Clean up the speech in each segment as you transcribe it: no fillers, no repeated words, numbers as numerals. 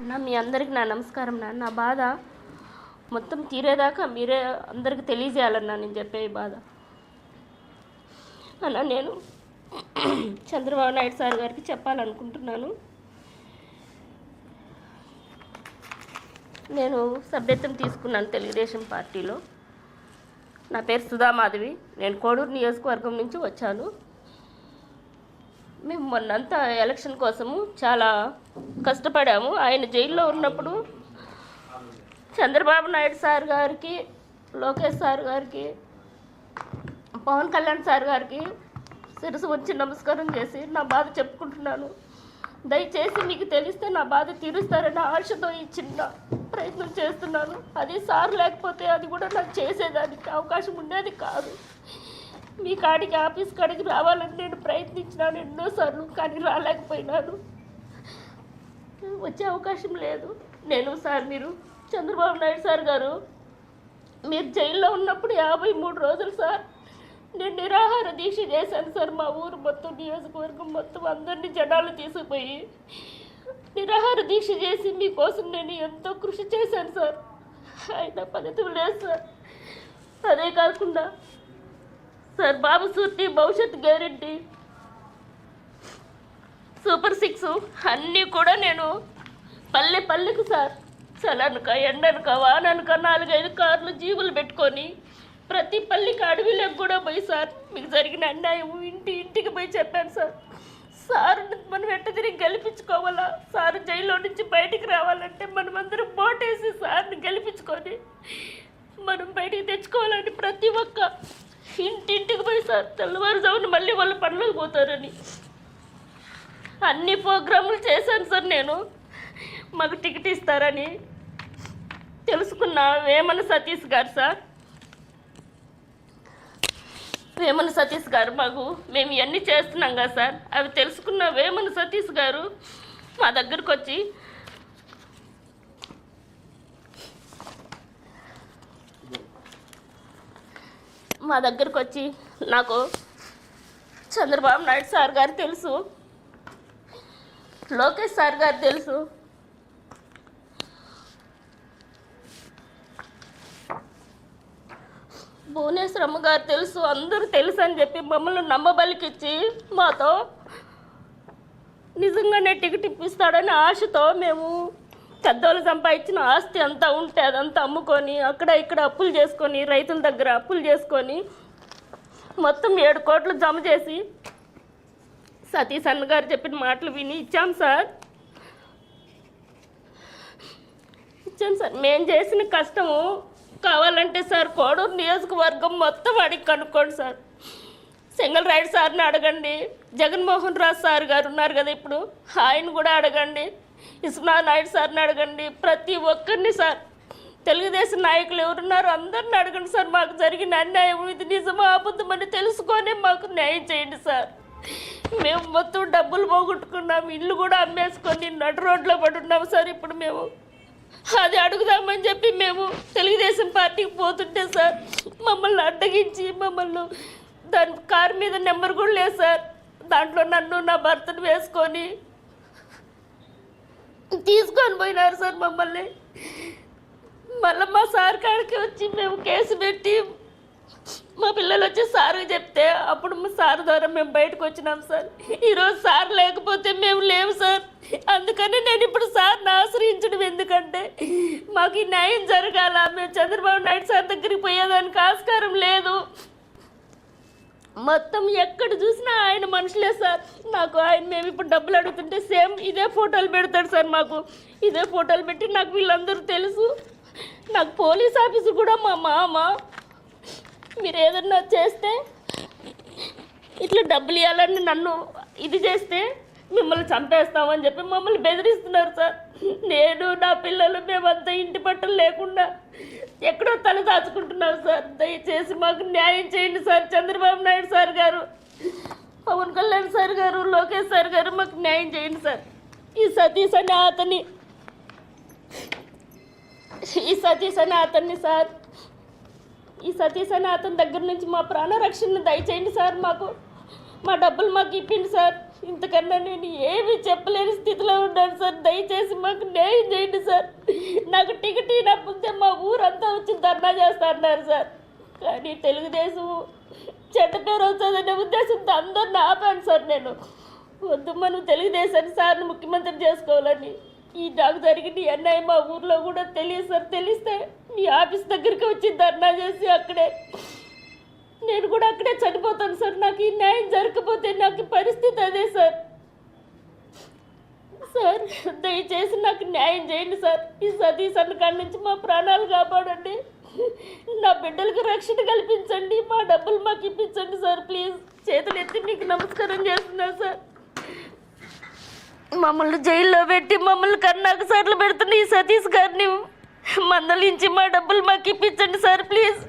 మీ అందరికి నా నమస్కారం నా బాధ మొత్తం తీరేదాకా మీరే అందరికి తెలియజేయాలన్నా నేను చెప్పే ఈ బాధ అన్న. నేను చంద్రబాబు నాయుడు సార్ గారికి చెప్పాలనుకుంటున్నాను. నేను సభ్యత్వం తీసుకున్నాను తెలుగుదేశం పార్టీలో. నా పేరు సుధామాధవి. నేను కోడూరు నియోజకవర్గం నుంచి వచ్చాను. మేము మొన్నంతా ఎలక్షన్ కోసము చాలా కష్టపడాము. ఆయన జైల్లో ఉన్నప్పుడు చంద్రబాబు నాయుడు సార్ గారికి, లోకేష్ సార్ గారికి, పవన్ కళ్యాణ్ సార్ గారికి శిరసు వచ్చి నమస్కారం చేసి నా బాధ చెప్పుకుంటున్నాను. దయచేసి మీకు తెలిస్తే నా బాధ తీరుస్తారని ఆశతో ఈ చిన్న ప్రయత్నం చేస్తున్నాను. అది సార్ లేకపోతే అది కూడా నాకు చేసేదానికి అవకాశం ఉండేది కాదు. మీ కాడికి ఆఫీస్ కాడికి రావాలని నేను ప్రయత్నించినాను ఎన్నోసార్లు, కానీ రాలేకపోయినాను. వచ్చే అవకాశం లేదు. మీరు చంద్రబాబు నాయుడు సార్ గారు మీరు జైల్లో ఉన్నప్పుడు 53 రోజులు సార్ నేను నిరాహార దీక్ష చేశాను సార్. మా ఊరు మొత్తం, నియోజకవర్గం మొత్తం అందరినీ జనాలు తీసుకుపోయి నిరాహార దీక్ష చేసి మీకోసం నేను ఎంతో కృషి చేశాను సార్. అయినా ఫలితం లేదు సార్. అదే కాకుండా సార్ బాబు సూర్తి భవిష్యత్ గ్యారెంటీ, సూపర్ 6 అన్నీ కూడా నేను పల్లెకు సార్ చలనక ఎండనక వాననక 4-5 కార్లు జీవులు పెట్టుకొని ప్రతి పల్లికి అడవిలోకి కూడా పోయి సార్ మీకు జరిగిన అన్యాయం ఇంటికి పోయి చెప్పాను సార్. సార్ మనం ఎట్ట తిరిగి గెలిపించుకోవాలా, సార్ జైల్లో నుంచి బయటికి రావాలంటే మనమందరం ఓటేసి సార్ని గెలిపించుకొని మనం బయటికి తెచ్చుకోవాలని ప్రతి ఒక్క ఇంటికి పోయి సార్ తెల్లవారుజామున మళ్ళీ వాళ్ళ పనులకు పోతారని అన్ని ప్రోగ్రాములు చేశాను సార్. నేను మాకు టికెట్ ఇస్తారని తెలుసుకున్న వేమన సతీష్ గారు సార్, వేమన సతీష్ గారు మేము ఇవన్నీ చేస్తున్నాం కదా సార్, అవి తెలుసుకున్న వేమన సతీష్ గారు మా దగ్గరకు వచ్చి నాకు చంద్రబాబు నాయుడు సార్ గారు తెలుసు, లోకేష్ సార్ గారు తెలుసు, భువనేశ్వరమ్మ గారు తెలుసు, అందరూ తెలుసు అని చెప్పి మమ్మల్ని నమ్మబలికిచ్చి మాతో నిజంగానే టికెట్ ఇప్పిస్తాడని ఆశతో మేము పెద్దోళ్ళు సంపాదించిన ఆస్తి అంతా ఉంటే అదంతా అమ్ముకొని అక్కడ ఇక్కడ అప్పులు చేసుకొని రైతుల దగ్గర అప్పులు చేసుకొని మొత్తం 7 కోట్లు జమ చేసి సతీష్ అన్న గారు చెప్పిన మాటలు విని ఇచ్చాం సార్. మేము చేసిన కష్టము కావాలంటే సార్ కోడూరు నియోజకవర్గం మొత్తం అడిగి కనుక్కోండి సార్. సింగల్ రైడ్ సార్ని అడగండి, జగన్మోహన్ రావు సార్ గారు ఉన్నారు కదా ఇప్పుడు, ఆయన కూడా అడగండి, విశ్వనాథ్ నాయుడు సార్ని అడగండి, ప్రతి ఒక్కరిని సార్, తెలుగుదేశం నాయకులు ఎవరున్నారో అందరిని అడగండి సార్. మాకు జరిగిన అన్యాయం ఇది నిజమా అబద్ధమని తెలుసుకొని మాకు న్యాయం చేయండి సార్. మేము మొత్తం డబ్బులు పోగొట్టుకున్నాం, ఇల్లు కూడా అమ్మేసుకొని నడు రోడ్లో పడి ఉన్నాము సార్. ఇప్పుడు మేము అది అడుగుదామని చెప్పి మేము తెలుగుదేశం పార్టీకి పోతుంటే సార్ మమ్మల్ని అడ్డగించి దాని కారు మీద నెంబర్ కూడా లేదు సార్, దాంట్లో నన్ను నా భర్తను వేసుకొని తీసుకొని పోయినారు సార్ మమ్మల్ని. మళ్ళీ మా సార్ కాడికి వచ్చి మేము కేసు పెట్టి మా పిల్లలు వచ్చి సార్కి చెప్తే అప్పుడు మా సార్ ద్వారా మేము బయటకు వచ్చినాం సార్. ఈరోజు సార్ లేకపోతే మేము లేవు సార్. అందుకని నేను ఇప్పుడు సార్ని ఆశ్రయించడం, ఎందుకంటే మాకు ఈ న్యాయం జరగాల. మేము చంద్రబాబు నాయుడు సార్ దగ్గరికి పోయేదానికి ఆస్కారం లేదు. మొత్తం ఎక్కడ చూసినా ఆయన మనుషులే సార్. మేము ఇప్పుడు డబ్బులు అడుగుతుంటే సేమ్ ఇదే ఫోటోలు పెడతాడు సార్. ఇదే ఫోటోలు పెట్టి నాకు వీళ్ళందరూ తెలుసు. నాకు పోలీస్ ఆఫీసు కూడా మా మామ, మీరు ఏదన్నా చేస్తే ఇట్లా డబ్బులు ఇవ్వాలని నన్ను ఇది చేస్తే మిమ్మల్ని చంపేస్తామని చెప్పి మమ్మల్ని బెదిరిస్తున్నారు సార్. నేను నా పిల్లలు మేమంతా ఇంటి పట్టలు లేకుండా ఎక్కడో తల దాచుకుంటున్నాం సార్. దయచేసి మాకు న్యాయం చేయండి సార్. చంద్రబాబు నాయుడు సార్ గారు, పవన్ కళ్యాణ్ సార్ గారు, లోకేష్ సార్ గారు మాకు న్యాయం చేయండి సార్. ఈ సతీష్ అనే అతని దగ్గర నుంచి మా ప్రాణ రక్షణ దయచేయండి సార్. మా డబ్బులు మాకు ఇప్పిండి సార్. ఇంతకన్నా నేను ఏమీ చెప్పలేని స్థితిలో ఉన్నాను సార్. దయచేసి మాకు న్యాయం చేయండి సార్. నాకు టికెట్ ఇవ్వకపోతే మా ఊరంతా వచ్చి ధర్నా చేస్తా అన్నారు సార్. కానీ తెలుగుదేశం చెడ్డ పేరు అవుతుందనే ఉద్దేశంతో అందరిని ఆపాను సార్. నేను వద్దు, మనం తెలుగుదేశాన్ని సార్ని ముఖ్యమంత్రి చేసుకోవాలని. ఈ నాకు జరిగిన అన్యాయం మా ఊర్లో కూడా తెలియదు సార్. తెలిస్తే మీ ఆఫీస్ దగ్గరికి వచ్చి ధర్నా చేసి అక్కడే నేను కూడా అక్కడే చనిపోతాను సార్. నాకు ఈ న్యాయం జరగకపోతే నాకు పరిస్థితి అదే సార్. సార్ దయచేసి నాకు న్యాయం చేయండి సార్. ఈ సతీష్ అన్న కాడి నుంచి మా ప్రాణాలు కాపాడండి. నా బిడ్డలకు రక్షణ కల్పించండి. మా డబ్బులు మాకు ఇప్పించండి సార్. ప్లీజ్ చేతులు ఎత్తి మీకు నమస్కారం చేస్తున్నా సార్. మమ్మల్ని జైల్లో పెట్టి మమ్మల్ని కన్నాకు సార్లు పెడుతున్న ఈ సతీష్ గారిని మందలించి మా డబ్బులు మాకు ఇప్పించండి సార్. ప్లీజ్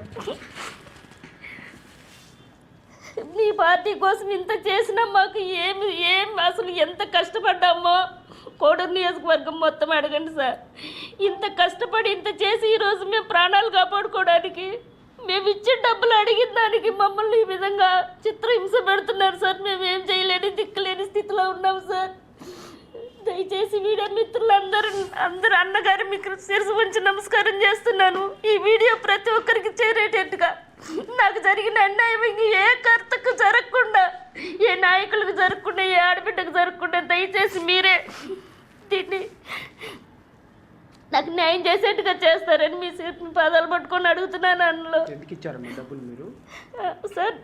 మీ పార్టీ కోసం ఇంత చేసినా మాకు ఏం అసలు ఎంత కష్టపడ్డామో కోడూరు నియోజకవర్గం మొత్తం అడగండి సార్. ఇంత కష్టపడి ఇంత చేసి ఈరోజు మేము ప్రాణాలు కాపాడుకోవడానికి మేము ఇచ్చే డబ్బులు అడిగిన దానికి మమ్మల్ని ఈ విధంగా చిత్రహింస పెడుతున్నారు సార్. మేము ఏం చేయలేని దిక్కులేని స్థితిలో ఉన్నాం సార్. దయచేసి వీడియో మిత్రులందరూ అన్నగారు మీకు శిరసు ఉంచి నమస్కారం చేస్తున్నాను. ఈ వీడియో ప్రతి ఒక్కరికి చేరేటట్టుగా నాకు జరిగిన అన్యాయం ఏ కర్తకు జరగకుండా, ఏ నాయకులకు జరగకుండా, ఏ ఆడబిడ్డకు జరగకుండా దయచేసి మీరే దీన్ని నాకు న్యాయం చేసేట్టుగా చేస్తారని మీ పాదాలు పట్టుకొని అడుగుతున్నాను. అందులో సార్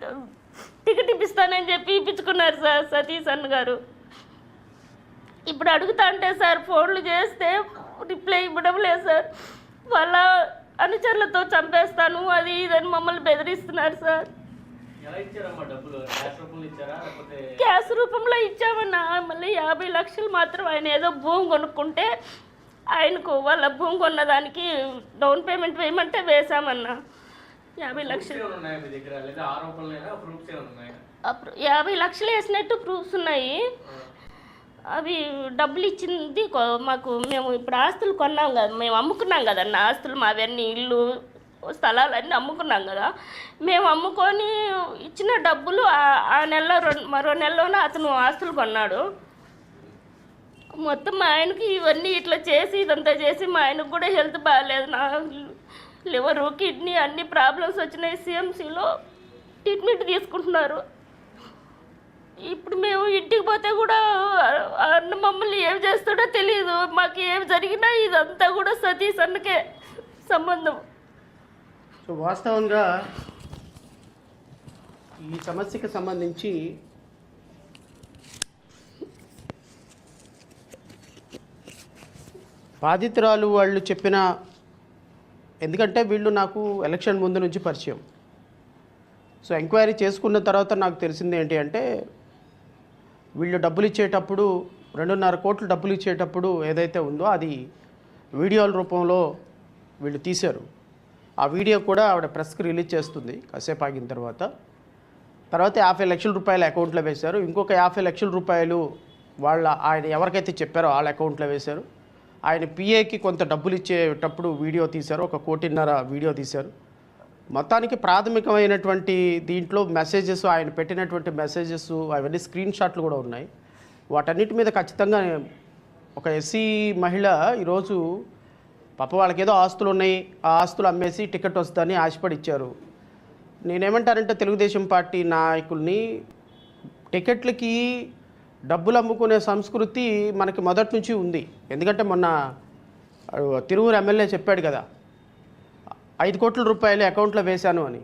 టికెట్ ఇప్పిస్తానని చెప్పి ఇప్పించుకున్నారు సార్ సతీష్ అన్న గారు. ఇప్పుడు అడుగుతా అంటే సార్ ఫోన్లు చేస్తే రిప్లై ఇవ్వడం లేదు సార్. వాళ్ళ అనుచరులతో చంపేస్తాను అది ఇదని మమ్మల్ని బెదిరిస్తున్నారు సార్. క్యాష్ రూపంలో ఇచ్చామన్నా. మళ్ళీ 50 లక్షలు మాత్రం ఆయన ఏదో భూమి కొనుక్కుంటే ఆయనకు వాళ్ళ భూమి కొన్నదానికి డౌన్ పేమెంట్ వేయమంటే వేసామన్నా. 50 లక్షలు 50 లక్షలు వేసినట్టు ప్రూఫ్స్ ఉన్నాయి. అవి డబ్బులు ఇచ్చింది మాకు. మేము ఇప్పుడు ఆస్తులు కొన్నాం కదా, మేము అమ్ముకున్నాం కదన్న ఆస్తులు మావన్నీ, ఇల్లు స్థలాలన్నీ అమ్ముకున్నాం కదా. మేము అమ్ముకొని ఇచ్చిన డబ్బులు ఆ నెలలో మరో నెలలోనే అతను ఆస్తులు కొన్నాడు. మొత్తం మా ఆయనకి ఇవన్నీ ఇట్లా చేసి ఇదంతా చేసి మా ఆయనకు కూడా హెల్త్ బాగాలేదు. నా లివరు కిడ్నీ అన్ని ప్రాబ్లమ్స్ వచ్చినాయి. సిఎంసిలో ట్రీట్మెంట్ తీసుకుంటున్నారు. ఇప్పుడు మేము ఇంటికి పోతే కూడా అన్న మమ్మల్ని ఏం చేస్తాడో తెలియదు. మాకు ఏం జరిగినా ఇదంతా కూడా సతీష్ అన్నకే సంబంధం. సో వాస్తవంగా ఈ సమస్యకి సంబంధించి బాధితురాలు వాళ్ళు చెప్పిన, ఎందుకంటే వీళ్ళు నాకు ఎలక్షన్ ముందు నుంచి పరిచయం. సో ఎంక్వైరీ చేసుకున్న తర్వాత నాకు తెలిసింది ఏంటి అంటే, వీళ్ళు డబ్బులు ఇచ్చేటప్పుడు 2.5 కోట్లు డబ్బులు ఇచ్చేటప్పుడు ఏదైతే ఉందో అది వీడియోల రూపంలో వీళ్ళు తీశారు. ఆ వీడియో కూడా ఆవిడ ప్రెస్కి రిలీజ్ చేస్తుంది కాసేపు ఆగిన తర్వాత 50 లక్షల రూపాయలు అకౌంట్లో వేశారు. ఇంకొక 50 లక్షల రూపాయలు ఆయన ఎవరికైతే చెప్పారో వాళ్ళ అకౌంట్లో వేశారు. ఆయన పిఏకి కొంత డబ్బులు ఇచ్చేటప్పుడు వీడియో తీశారు. 1.5 కోట్ల వీడియో తీశారు. మొత్తానికి ప్రాథమికమైనటువంటి దీంట్లో మెసేజెస్, ఆయన పెట్టినటువంటి మెసేజెస్ అవన్నీ స్క్రీన్ షాట్లు కూడా ఉన్నాయి. వాటన్నిటి మీద ఖచ్చితంగా ఒక ఎస్సీ మహిళ ఈరోజు పాప వాళ్ళకి ఏదో ఆస్తులు ఉన్నాయి, ఆ ఆస్తులు అమ్మేసి టికెట్ వస్తుందని ఆశపడి ఇచ్చారు. నేనేమంటానంటే తెలుగుదేశం పార్టీ నాయకుల్ని, టికెట్లకి డబ్బులు అమ్ముకునే సంస్కృతి మనకి మొదటి నుంచి ఉంది. ఎందుకంటే మొన్న తిరువురు ఎమ్మెల్యే చెప్పాడు కదా, 5 కోట్ల రూపాయలు అకౌంట్లో వేశాను అని.